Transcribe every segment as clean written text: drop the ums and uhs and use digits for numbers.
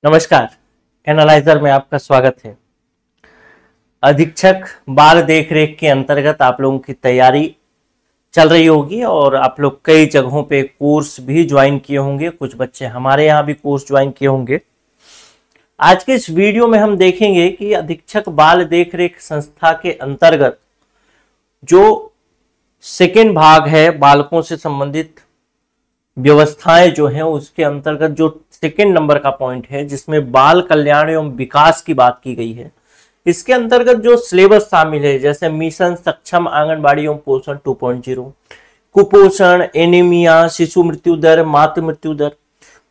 नमस्कार, एनालाइजर में आपका स्वागत है। अधीक्षक बाल देखरेख के अंतर्गत आप लोगों की तैयारी चल रही होगी और आप लोग कई जगहों पे कोर्स भी ज्वाइन किए होंगे। कुछ बच्चे हमारे यहाँ भी कोर्स ज्वाइन किए होंगे। आज के इस वीडियो में हम देखेंगे कि अधीक्षक बाल देखरेख संस्था के अंतर्गत जो सेकेंड भाग है, बालकों से संबंधित व्यवस्थाएं जो हैं, उसके अंतर्गत जो सेकेंड नंबर का पॉइंट है जिसमें बाल कल्याण एवं विकास की बात की गई है, इसके अंतर्गत जो सिलेबस शामिल है जैसे मिशन सक्षम आंगनबाड़ी एवं पोषण 2.0, कुपोषण, एनीमिया, शिशु मृत्यु दर, मातृ मृत्यु दर,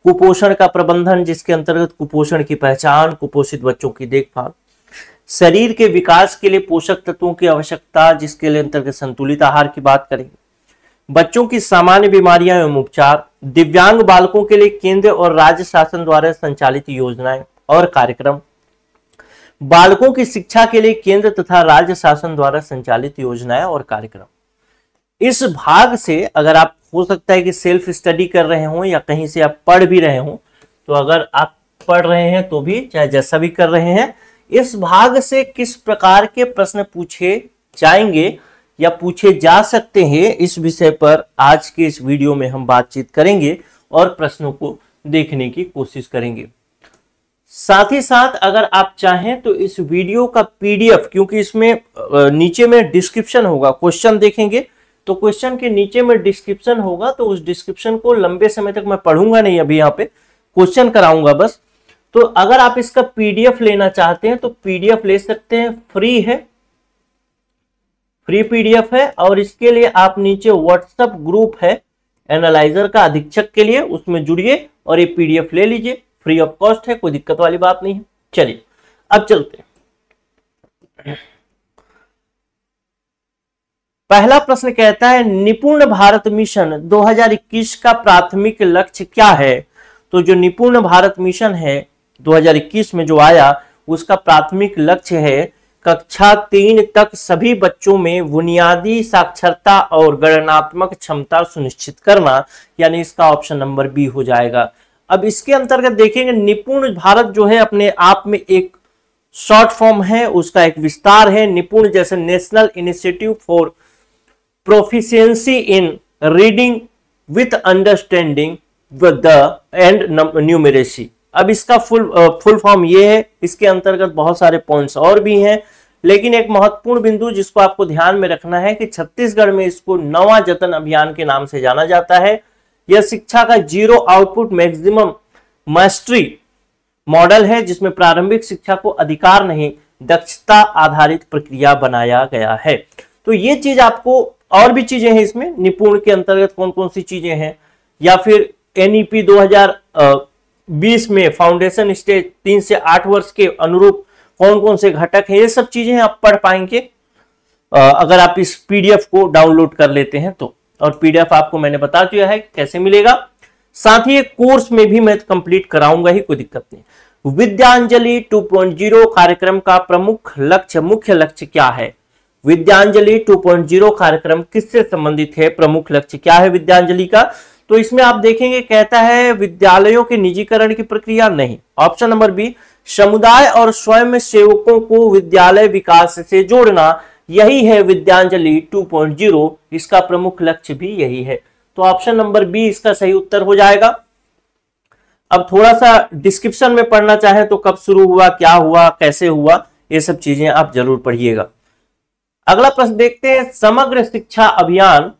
कुपोषण का प्रबंधन जिसके अंतर्गत कुपोषण की पहचान, कुपोषित बच्चों की देखभाल, शरीर के विकास के लिए पोषक तत्वों की आवश्यकता जिसके लिए अंतर्गत संतुलित आहार की बात करेंगे, बच्चों की सामान्य बीमारियां एवं उपचार, दिव्यांग बालकों के लिए केंद्र और राज्य शासन द्वारा संचालित योजनाएं और कार्यक्रम, बालकों की शिक्षा के लिए केंद्र तथा राज्य शासन द्वारा संचालित योजनाएं और कार्यक्रम। इस भाग से अगर आप हो सकता है कि सेल्फ स्टडी कर रहे हो या कहीं से आप पढ़ भी रहे हो, तो अगर आप पढ़ रहे हैं तो भी, चाहे जैसा भी कर रहे हैं, इस भाग से किस प्रकार के प्रश्न पूछे जाएंगे या पूछे जा सकते हैं, इस विषय पर आज के इस वीडियो में हम बातचीत करेंगे और प्रश्नों को देखने की कोशिश करेंगे। साथ ही साथ अगर आप चाहें तो इस वीडियो का पीडीएफ, क्योंकि इसमें नीचे में डिस्क्रिप्शन होगा, क्वेश्चन देखेंगे तो क्वेश्चन के नीचे में डिस्क्रिप्शन होगा, तो उस डिस्क्रिप्शन को लंबे समय तक मैं पढ़ूंगा नहीं, अभी यहाँ पे क्वेश्चन कराऊंगा बस। तो अगर आप इसका पीडीएफ लेना चाहते हैं तो पीडीएफ ले सकते हैं, फ्री है, फ्री पीडीएफ है। और इसके लिए आप नीचे व्हाट्सएप ग्रुप है एनालाइजर का अधीक्षक के लिए, उसमें जुड़िए और ये पीडीएफ ले लीजिए, फ्री ऑफ कॉस्ट है, कोई दिक्कत वाली बात नहीं है। चलिए अब चलते हैं। पहला प्रश्न कहता है निपुण भारत मिशन 2021 का प्राथमिक लक्ष्य क्या है। तो जो निपुण भारत मिशन है 2021 में जो आया, उसका प्राथमिक लक्ष्य है कक्षा 3 तक सभी बच्चों में बुनियादी साक्षरता और गणनात्मक क्षमता सुनिश्चित करना, यानी इसका ऑप्शन नंबर बी हो जाएगा। अब इसके अंतर्गत देखेंगे निपुण भारत जो है अपने आप में एक शॉर्ट फॉर्म है, उसका एक विस्तार है। निपुण जैसे national initiative for proficiency in reading with understanding the end numeracy. अब इसका फुल फॉर्म ये है। इसके अंतर्गत बहुत सारे पॉइंट्स और भी हैं, लेकिन एक महत्वपूर्ण बिंदु जिसको आपको ध्यान में रखना है कि छत्तीसगढ़ में इसको नवा जतन अभियान के नाम से जाना जाता है। यह शिक्षा का zero output maximum mastery model है, जिसमें प्रारंभिक शिक्षा को अधिकार नहीं, दक्षता आधारित प्रक्रिया बनाया गया है। तो ये चीज आपको, और भी चीजें हैं इसमें, निपुण के अंतर्गत कौन कौन सी चीजें हैं, या फिर एनईपी 2020 में फाउंडेशन स्टेज 3 से 8 वर्ष के अनुरूप कौन कौन से घटक हैं, ये सब चीजें आप पढ़ पाएंगे अगर आप इस पीडीएफ को डाउनलोड कर लेते हैं तो। और पीडीएफ आपको मैंने बता दिया है कैसे मिलेगा। साथ ही कोर्स में भी मैं कंप्लीट कराऊंगा ही, कोई दिक्कत नहीं। विद्यांजलि 2.0 कार्यक्रम का मुख्य लक्ष्य क्या है। विद्यांजलि 2.0 कार्यक्रम किससे संबंधित है, प्रमुख लक्ष्य क्या है विद्यांजलि का। तो इसमें आप देखेंगे कहता है विद्यालयों के निजीकरण की प्रक्रिया नहीं। ऑप्शन नंबर बी, समुदाय और स्वयं सेवकों को विद्यालय विकास से जोड़ना, यही है विद्यांजलि 2.0, इसका प्रमुख लक्ष्य भी यही है। तो ऑप्शन नंबर बी इसका सही उत्तर हो जाएगा। अब थोड़ा सा डिस्क्रिप्शन में पढ़ना चाहे तो कब शुरू हुआ, क्या हुआ, कैसे हुआ, ये सब चीजें आप जरूर पढ़िएगा। अगला प्रश्न देखते हैं, समग्र शिक्षा अभियान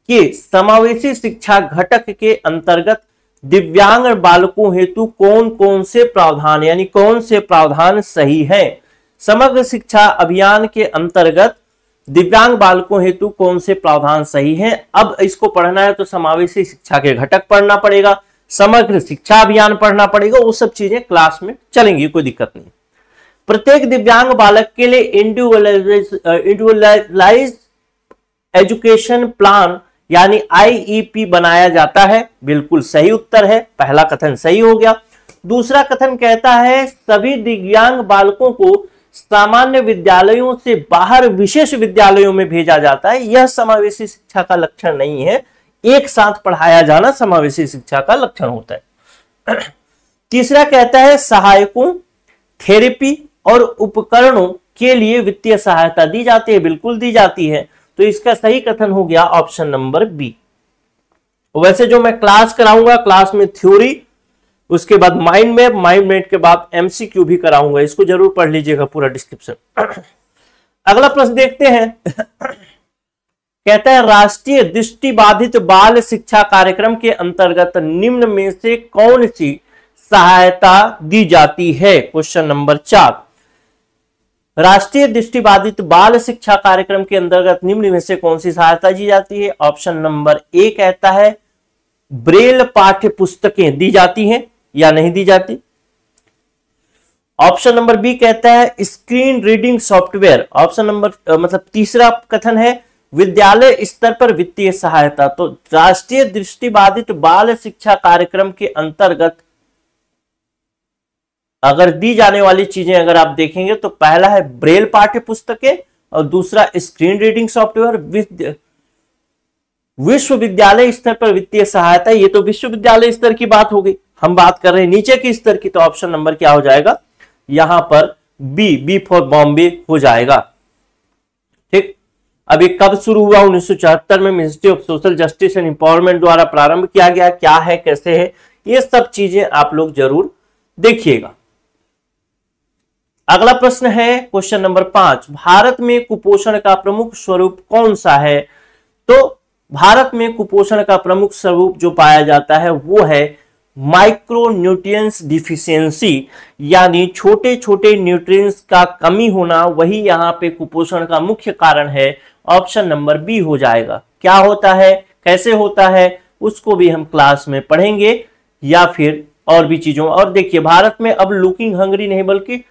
के समावेशी शिक्षा घटक के अंतर्गत दिव्यांग बालकों हेतु कौन कौन से प्रावधान, यानी कौन से प्रावधान सही हैं। समग्र शिक्षा अभियान के अंतर्गत दिव्यांग बालकों हेतु कौन से प्रावधान सही हैं। अब इसको पढ़ना है तो समावेशी शिक्षा के घटक पढ़ना पड़ेगा, समग्र शिक्षा अभियान पढ़ना पड़ेगा, वो सब चीजें क्लास में चलेंगी, कोई दिक्कत नहीं। प्रत्येक दिव्यांग बालक के लिए इंडिविजुअलाइज्ड एजुकेशन प्लान यानी आईईपी बनाया जाता है, बिल्कुल सही उत्तर है, पहला कथन सही हो गया। दूसरा कथन कहता है सभी दिव्यांग बालकों को सामान्य विद्यालयों से बाहर विशेष विद्यालयों में भेजा जाता है, यह समावेशी शिक्षा का लक्षण नहीं है, एक साथ पढ़ाया जाना समावेशी शिक्षा का लक्षण होता है। तीसरा कहता है सहायकों, थेरेपी और उपकरणों के लिए वित्तीय सहायता दी जाती है, बिल्कुल दी जाती है। तो इसका सही कथन हो गया ऑप्शन नंबर बी। वैसे जो मैं क्लास कराऊंगा, क्लास में थ्योरी, उसके बाद माइंड मैप, माइंड मैप के बाद एमसीक्यू भी कराऊंगा, इसको जरूर पढ़ लीजिएगा पूरा डिस्क्रिप्शन। अगला प्रश्न देखते हैं। कहता है राष्ट्रीय दृष्टिबाधित बाल शिक्षा कार्यक्रम के अंतर्गत निम्न में से कौन सी सहायता दी जाती है? Question number 4। राष्ट्रीय दृष्टिबाधित बाल शिक्षा कार्यक्रम के अंतर्गत निम्न में से कौन सी सहायता दी जाती है? ऑप्शन नंबर ए कहता है ब्रेल पाठ्य पुस्तकें दी जाती हैं या नहीं दी जाती। ऑप्शन नंबर बी कहता है screen reading software. Option number मतलब तीसरा कथन है विद्यालय स्तर पर वित्तीय सहायता। तो राष्ट्रीय दृष्टिबाधित बाल शिक्षा कार्यक्रम के अंतर्गत अगर दी जाने वाली चीजें अगर आप देखेंगे तो पहला है ब्रेल पाठ्य पुस्तकें और दूसरा स्क्रीन रीडिंग सॉफ्टवेयर। विश्वविद्यालय स्तर पर वित्तीय सहायता, ये तो विश्वविद्यालय स्तर की बात हो गई, हम बात कर रहे हैं नीचे के स्तर की। तो ऑप्शन नंबर क्या हो जाएगा यहां पर? बी फॉर बॉम्बे हो जाएगा। ठीक, अब ये कब शुरू हुआ? 1974 में ministry of social justice and empowerment द्वारा प्रारंभ किया गया। क्या है, कैसे है, ये सब चीजें आप लोग जरूर देखिएगा। अगला प्रश्न है क्वेश्चन नंबर 5। भारत में कुपोषण का प्रमुख स्वरूप कौन सा है? तो भारत में कुपोषण का प्रमुख स्वरूप जो पाया जाता है वो है माइक्रो न्यूट्रिएंट्स डिफिशियंसी, यानी छोटे छोटे न्यूट्रिएंट्स का कमी होना, वही यहाँ पे कुपोषण का मुख्य कारण है। ऑप्शन नंबर बी हो जाएगा। क्या होता है, कैसे होता है, उसको भी हम क्लास में पढ़ेंगे या फिर और भी चीजों। और देखिए भारत में अब लुकिंग हंगरी नहीं बल्कि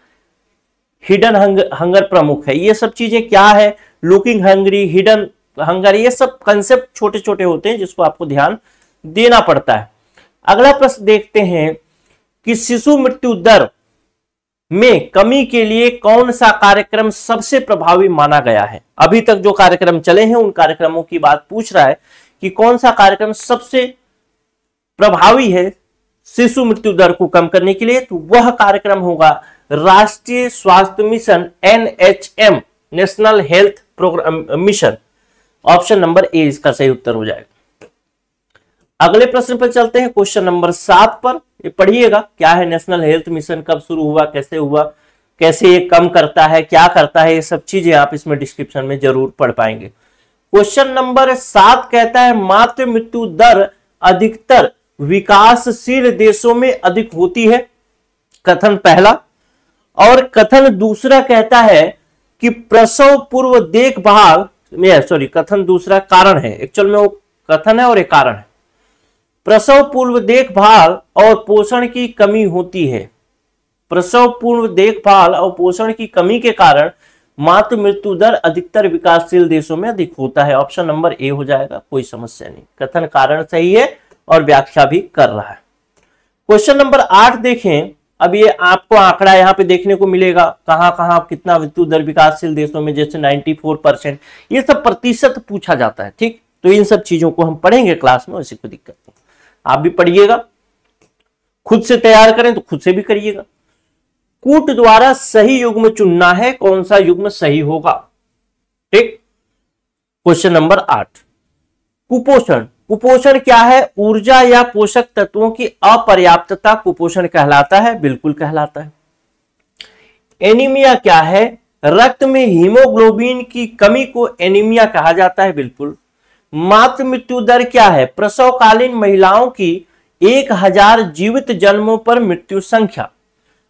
हिडन हंगर प्रमुख है। ये सब चीजें क्या है, लुकिंग हंगरी, हिडन हंगर, ये सब कंसेप्ट छोटे छोटे होते हैं जिसको आपको ध्यान देना पड़ता है। अगला प्रश्न देखते हैं कि शिशु मृत्यु दर में कमी के लिए कौन सा कार्यक्रम सबसे प्रभावी माना गया है? अभी तक जो कार्यक्रम चले हैं उन कार्यक्रमों की बात पूछ रहा है कि कौन सा कार्यक्रम सबसे प्रभावी है शिशु मृत्यु दर को कम करने के लिए। तो वह कार्यक्रम होगा राष्ट्रीय स्वास्थ्य मिशन, NHM, national health program mission. Option number A इसका सही उत्तर हो जाएगा। अगले प्रश्न पर चलते हैं, क्वेश्चन नंबर 7 पर। ये पढ़िएगा क्या है नेशनल हेल्थ मिशन, कब शुरू हुआ, कैसे हुआ, कैसे ये कम करता है, क्या करता है, ये सब चीजें आप इसमें डिस्क्रिप्शन में जरूर पढ़ पाएंगे। क्वेश्चन नंबर 7 कहता है मातृ मृत्यु दर अधिकतर विकासशील देशों में अधिक होती है, कथन पहला। और कथन दूसरा कहता है कि प्रसव पूर्व देखभाल में, सॉरी कथन दूसरा कारण है, एक्चुअल में वो कथन है और एक कारण है। प्रसव पूर्व देखभाल और पोषण की कमी होती है। प्रसव पूर्व देखभाल और पोषण की कमी के कारण मातृ मृत्यु दर अधिकतर विकासशील देशों में अधिक होता है। ऑप्शन नंबर ए हो जाएगा, कोई समस्या नहीं। कथन कारण सही है और व्याख्या भी कर रहा है। क्वेश्चन नंबर 8 देखें। अब ये आपको आंकड़ा यहाँ पे देखने को मिलेगा, कहां कहां कितना मृत्यु दर विकासशील देशों में, जैसे 94%, ये सब प्रतिशत पूछा जाता है। ठीक, तो इन सब चीजों को हम पढ़ेंगे क्लास में, वैसे कोई दिक्कत नहीं। आप भी पढ़िएगा, खुद से तैयार करें तो खुद से भी करिएगा। कूट द्वारा सही युग्म चुनना है, कौन सा युग्म सही होगा? ठीक, क्वेश्चन नंबर 8। कुपोषण, कुपोषण क्या है? ऊर्जा या पोषक तत्वों की अपर्याप्तता कुपोषण कहलाता है, बिल्कुल कहलाता है। एनीमिया क्या है? रक्त में हीमोग्लोबिन की कमी को एनीमिया कहा जाता है, बिल्कुल। मातृ मृत्यु दर क्या है? प्रसवकालीन महिलाओं की 1000 जीवित जन्मों पर मृत्यु संख्या।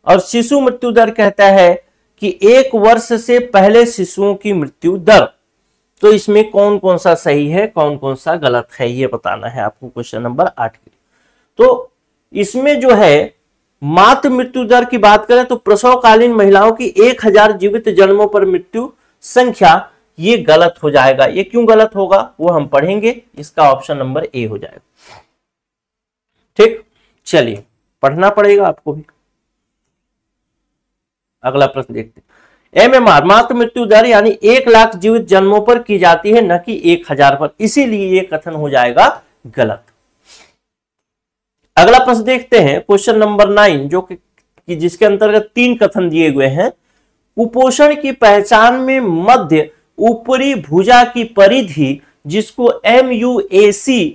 और शिशु मृत्यु दर कहता है कि 1 वर्ष से पहले शिशुओं की मृत्यु दर। तो इसमें कौन कौन सा सही है, कौन कौन सा गलत है, ये बताना है आपको क्वेश्चन नंबर 8 के। तो इसमें जो है मातृ मृत्यु दर की बात करें तो प्रसवकालीन महिलाओं की 1000 जीवित जन्मों पर मृत्यु संख्या, ये गलत हो जाएगा। ये क्यों गलत होगा वो हम पढ़ेंगे, इसका ऑप्शन नंबर ए हो जाएगा। ठीक, चलिए पढ़ना पड़ेगा आपको भी। अगला प्रश्न देखते हैं। MMR मातृ मृत्यु दर यानी 1 लाख जीवित जन्मों पर की जाती है, न कि 1000 पर, इसीलिए ये कथन हो जाएगा गलत। अगला प्रश्न देखते हैं, क्वेश्चन नंबर 9, जो कि जिसके अंतर्गत 3 कथन दिए हुए हैं। कुपोषण की पहचान में मध्य ऊपरी भुजा की परिधि, जिसको MUAC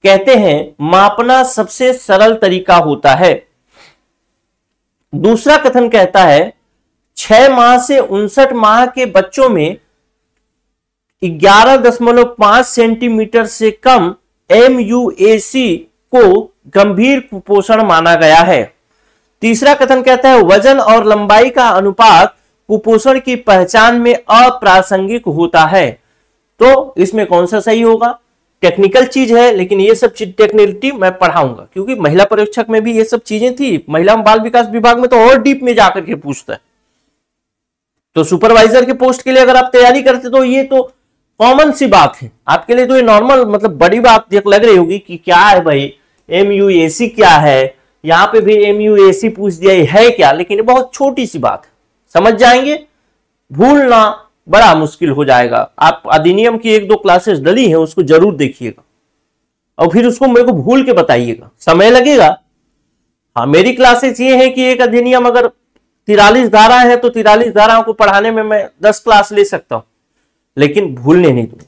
कहते हैं, मापना सबसे सरल तरीका होता है। दूसरा कथन कहता है 6 माह से 59 माह के बच्चों में 11.5 सेंटीमीटर से कम MUAC को गंभीर कुपोषण माना गया है। तीसरा कथन कहता है वजन और लंबाई का अनुपात कुपोषण की पहचान में अप्रासंगिक होता है। तो इसमें कौन सा सही होगा? टेक्निकल चीज है, लेकिन ये सब चीज टेक्निकलिटी मैं पढ़ाऊंगा, क्योंकि महिला परीक्षक में भी ये सब चीजें थी। महिला बाल विकास विभाग में तो और डीप में जाकर के पूछता है। तो सुपरवाइजर के पोस्ट के लिए अगर आप तैयारी करते तो ये तो कॉमन सी बात है आपके लिए, तो ये नॉर्मल, मतलब बड़ी बात लग रही होगी कि क्या है भाई MUAC क्या है, यहां पे भी MUAC पूछ दिया है क्या, लेकिन ये बहुत छोटी सी बात है, समझ जाएंगे। भूलना बड़ा मुश्किल हो जाएगा। आप अधिनियम की 1-2 क्लासेस डली है, उसको जरूर देखिएगा और फिर उसको मेरे को भूल के बताइएगा, समय लगेगा। हाँ, मेरी क्लासेस ये है कि एक अधिनियम अगर 43 धारा है तो 43 धाराओं को पढ़ाने में मैं 10 क्लास ले सकता हूं, लेकिन भूलने नहीं दूंगा।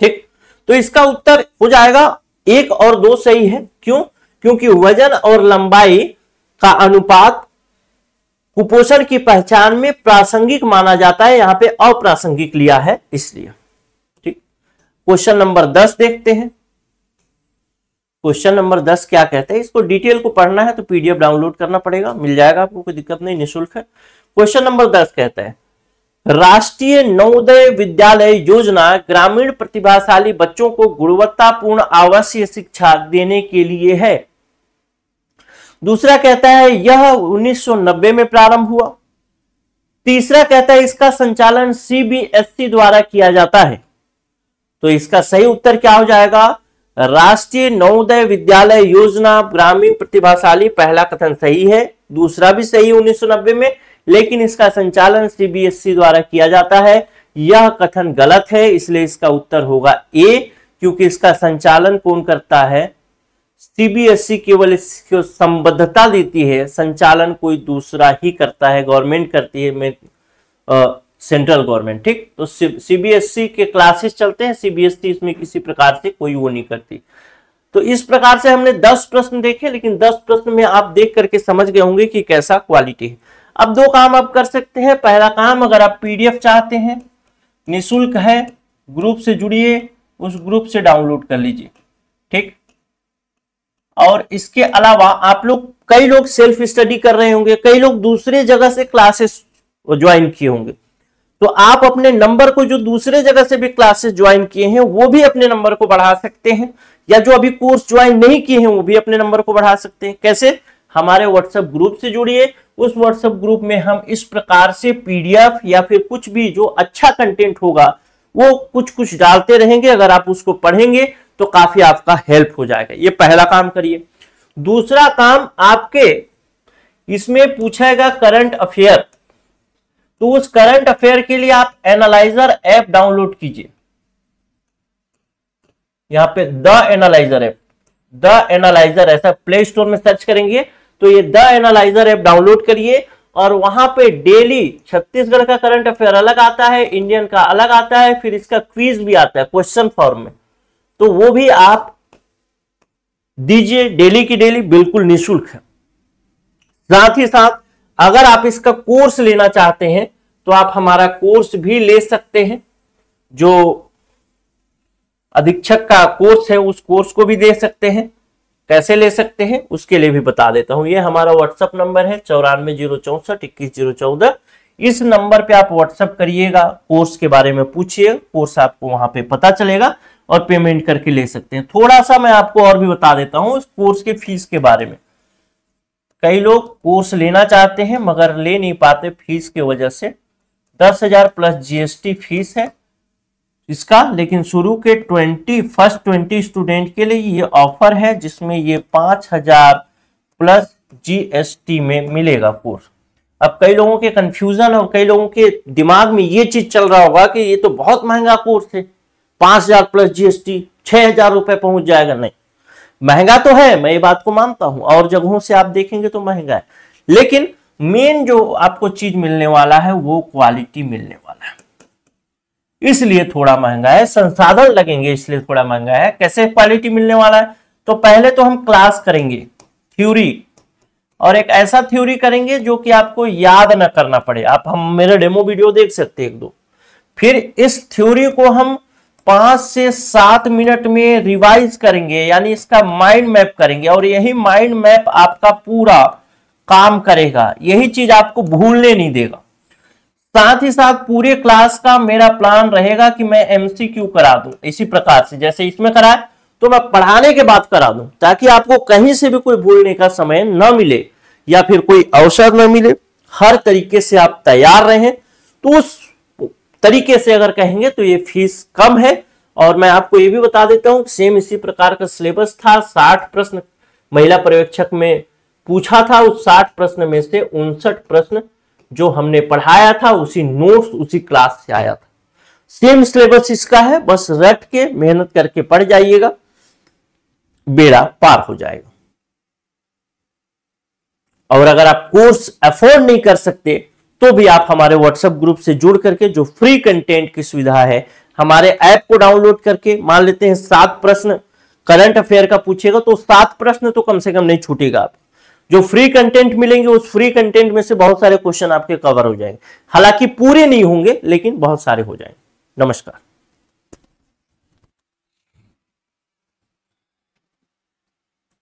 ठीक, तो इसका उत्तर हो जाएगा 1 और 2 सही है। क्यों? क्योंकि वजन और लंबाई का अनुपात कुपोषण की पहचान में प्रासंगिक माना जाता है, यहां पे अप्रासंगिक लिया है इसलिए। ठीक, क्वेश्चन नंबर 10 देखते हैं। क्वेश्चन नंबर 10 क्या कहते हैं, इसको डिटेल को पढ़ना है तो PDF डाउनलोड करना पड़ेगा, मिल जाएगा आपको, कोई दिक्कत नहीं, निःशुल्क है। क्वेश्चन नंबर 10 कहता है राष्ट्रीय नवोदय विद्यालय योजना ग्रामीण प्रतिभाशाली बच्चों को गुणवत्तापूर्ण आवासीय शिक्षा देने के लिए है। दूसरा कहता है यह 1990 में प्रारंभ हुआ। तीसरा कहता है इसका संचालन CBSE द्वारा किया जाता है। तो इसका सही उत्तर क्या हो जाएगा? राष्ट्रीय नवोदय विद्यालय योजना ग्रामीण प्रतिभाशाली, पहला कथन सही है, दूसरा भी सही 1990 में, लेकिन इसका संचालन CBSE द्वारा किया जाता है, यह कथन गलत है, इसलिए इसका उत्तर होगा A, क्योंकि इसका संचालन कौन करता है? CBSE केवल इसको संबद्धता देती है, संचालन कोई दूसरा ही करता है, गवर्नमेंट करती है, सेंट्रल गवर्नमेंट। ठीक, तो CBSE के क्लासेस चलते हैं, CBSE इसमें किसी प्रकार से कोई वो नहीं करती। तो इस प्रकार से हमने 10 प्रश्न देखे, लेकिन 10 प्रश्न में आप देख करके समझ गए होंगे कि कैसा क्वालिटी है। अब 2 काम आप कर सकते हैं। पहला काम, अगर आप PDF चाहते हैं, निःशुल्क है, ग्रुप से जुड़िए, उस ग्रुप से डाउनलोड कर लीजिए। ठीक, और इसके अलावा आप लोग, कई लोग सेल्फ स्टडी कर रहे होंगे, कई लोग दूसरे जगह से क्लासेस ज्वाइन किए होंगे, तो आप अपने नंबर को, जो दूसरे जगह से भी क्लासेस ज्वाइन किए हैं वो भी अपने नंबर को बढ़ा सकते हैं, या जो अभी कोर्स ज्वाइन नहीं किए हैं वो भी अपने नंबर को बढ़ा सकते हैं। कैसे? हमारे व्हाट्सएप ग्रुप से जुड़िए, उस व्हाट्सएप ग्रुप में हम इस प्रकार से PDF या फिर कुछ भी जो अच्छा कंटेंट होगा वो कुछ डालते रहेंगे, अगर आप उसको पढ़ेंगे तो काफी आपका हेल्प हो जाएगा। ये पहला काम करिए। दूसरा काम, आपके इसमें पूछेगा करंट अफेयर, तो उस करंट अफेयर के लिए आप एनालाइजर ऐप डाउनलोड कीजिए। यहां पे the analyser app, the analyser ऐसा प्ले स्टोर में सर्च करेंगे तो ये द एनालाइजर ऐप डाउनलोड करिए, और वहां पे डेली छत्तीसगढ़ का करंट अफेयर अलग आता है, इंडियन का अलग आता है, फिर इसका क्विज भी आता है क्वेश्चन फॉर्म में, तो वो भी आप दीजिए डेली की डेली, बिल्कुल निःशुल्क है। साथ ही साथ अगर आप इसका कोर्स लेना चाहते हैं तो आप हमारा कोर्स भी ले सकते हैं, जो अधीक्षक का कोर्स है उस कोर्स को भी दे सकते हैं। कैसे ले सकते हैं उसके लिए भी बता देता हूं। ये हमारा व्हाट्सएप नंबर है 9404612014। इस नंबर पे आप व्हाट्सएप करिएगा, कोर्स के बारे में पूछिए, कोर्स आपको वहां पे पता चलेगा और पेमेंट करके ले सकते हैं। थोड़ा सा मैं आपको और भी बता देता हूं इस कोर्स के फीस के बारे में। कई लोग कोर्स लेना चाहते हैं मगर ले नहीं पाते फीस की वजह से। 10,000 प्लस GST फीस है इसका, लेकिन शुरू के 20 स्टूडेंट के लिए ये ऑफर है जिसमें ये 5,000 प्लस GST में मिलेगा कोर्स। अब कई लोगों के कंफ्यूजन और कई लोगों के दिमाग में ये चीज चल रहा होगा कि ये तो बहुत महंगा कोर्स है, 5,000 प्लस GST 6,000 रुपए पहुंच जाएगा। नहीं, महंगा तो है, मैं ये बात को मानता हूं, और जगहों से आप देखेंगे तो महंगा है, लेकिन मेन जो आपको चीज मिलने वाला है वो क्वालिटी मिलने वाला है, इसलिए थोड़ा महंगा है। संसाधन लगेंगे इसलिए थोड़ा महंगा है। कैसे क्वालिटी मिलने वाला है? तो पहले तो हम क्लास करेंगे थ्योरी, और एक ऐसा थ्योरी करेंगे जो कि आपको याद ना करना पड़े। आप हम मेरे डेमो वीडियो देख सकते हैं 1-2। फिर इस थ्योरी को हम 5 से 7 मिनट में रिवाइज करेंगे, यानी इसका माइंड मैप करेंगे, और यही माइंड मैप आपका पूरा काम करेगा, यही चीज आपको भूलने नहीं देगा। साथ ही साथ पूरे क्लास का मेरा प्लान रहेगा कि मैं एमसीक्यू करा दूं, इसी प्रकार से जैसे इसमें कराए तो मैं पढ़ाने के बाद करा दूं, ताकि आपको कहीं से भी कोई भूलने का समय न मिले या फिर कोई अवसर न मिले। हर तरीके से आप तैयार रहें। तो उस तरीके से अगर कहेंगे तो ये फीस कम है। और मैं आपको ये भी बता देता हूं, सेम इसी प्रकार का सिलेबस था। 60 प्रश्न महिला पर्यवेक्षक में पूछा था, उस 60 प्रश्न में से 59 प्रश्न जो हमने पढ़ाया था उसी नोट्स उसी क्लास से आया था। सेम सिलेबस इसका है, बस रट के मेहनत करके पढ़ जाइएगा, बेड़ा पार हो जाएगा। और अगर आप कोर्स अफोर्ड नहीं कर सकते तो भी आप हमारे व्हाट्सएप ग्रुप से जुड़ करके, जो फ्री कंटेंट की सुविधा है, हमारे ऐप को डाउनलोड करके, मान लेते हैं 7 प्रश्न करंट अफेयर का पूछेगा तो 7 प्रश्न तो कम से कम नहीं छूटेगा। आप जो फ्री कंटेंट मिलेंगे उस फ्री कंटेंट में से बहुत सारे क्वेश्चन आपके कवर हो जाएंगे। हालांकि पूरे नहीं होंगे लेकिन बहुत सारे हो जाएंगे। नमस्कार।